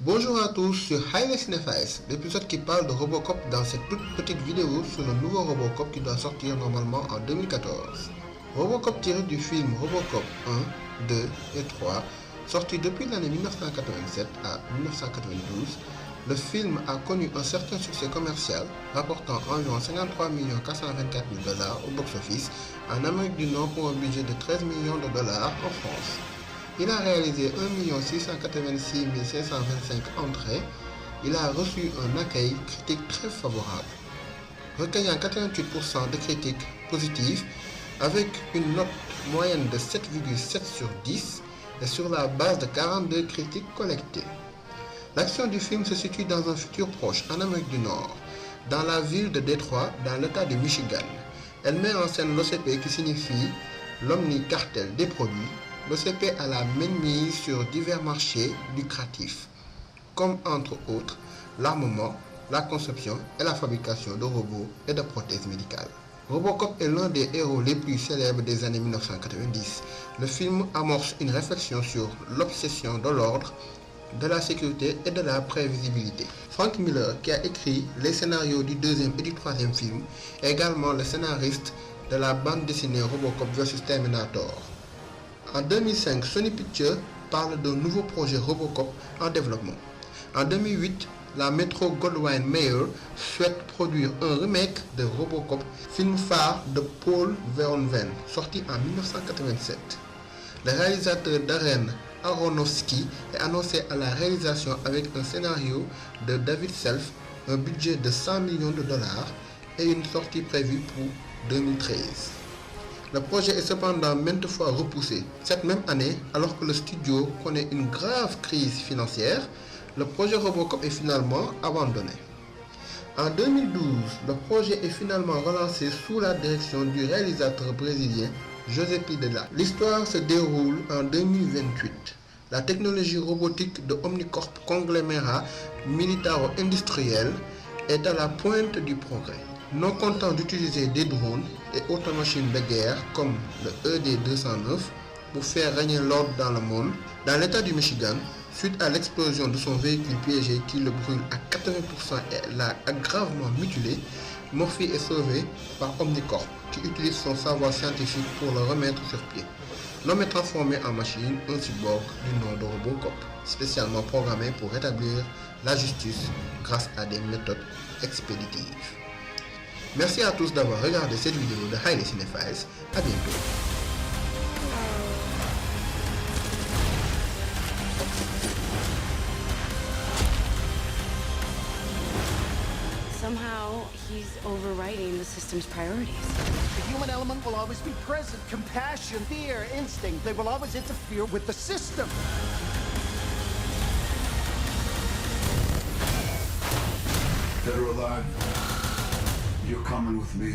Bonjour à tous sur Highway Cinefiles, l'épisode qui parle de Robocop dans cette toute petite vidéo sur le nouveau Robocop qui doit sortir normalement en 2014. Robocop tiré du film Robocop 1, 2 et 3, sorti depuis l'année 1987 à 1992, le film a connu un certain succès commercial, rapportant environ 53 424 000 $ au box-office en Amérique du Nord pour un budget de 13 millions de dollars en France. Il a réalisé 1 686 525 entrées. Il a reçu un accueil critique très favorable, recueillant 88% de critiques positives avec une note moyenne de 7,7 sur 10 et sur la base de 42 critiques collectées. L'action du film se situe dans un futur proche en Amérique du Nord, dans la ville de Détroit, dans l'État du Michigan. Elle met en scène l'OCP qui signifie l'omnicartel des produits. L'OCP a la mainmise sur divers marchés lucratifs, comme entre autres l'armement, la conception et la fabrication de robots et de prothèses médicales. Robocop est l'un des héros les plus célèbres des années 1990. Le film amorce une réflexion sur l'obsession de l'ordre, de la sécurité et de la prévisibilité. Frank Miller, qui a écrit les scénarios du deuxième et du troisième film, est également le scénariste de la bande dessinée Robocop vs Terminator. En 2005, Sony Pictures parle d'un nouveau projet Robocop en développement. En 2008, la Metro-Goldwyn-Mayer souhaite produire un remake de Robocop, film phare de Paul Verhoeven, sorti en 1987. Le réalisateur Darren Aronofsky est annoncé à la réalisation avec un scénario de David Self, un budget de 100 millions de dollars et une sortie prévue pour 2013. Le projet est cependant maintes fois repoussé. Cette même année, alors que le studio connaît une grave crise financière, le projet Robocop est finalement abandonné. En 2012, le projet est finalement relancé sous la direction du réalisateur brésilien José Pidela. L'histoire se déroule en 2028. La technologie robotique de Omnicorp conglomérat militaro-industriel est à la pointe du progrès. Non content d'utiliser des drones et autres machines de guerre comme le ED-209 pour faire régner l'ordre dans le monde, dans l'état du Michigan, suite à l'explosion de son véhicule piégé qui le brûle à 80% et l'a gravement mutilé, Murphy est sauvé par Omnicorp qui utilise son savoir scientifique pour le remettre sur pied. L'homme est transformé en machine, un cyborg du nom de Robocop, spécialement programmé pour rétablir la justice grâce à des méthodes expéditives. Merci à tous d'avoir regardé cette vidéo de Highway Cinefiles. À bientôt. Somehow, he's overriding the system's priorities. The human element will always be present. Compassion, fear, instinct, they will always interfere with the system. Dead or alive, you're coming with me.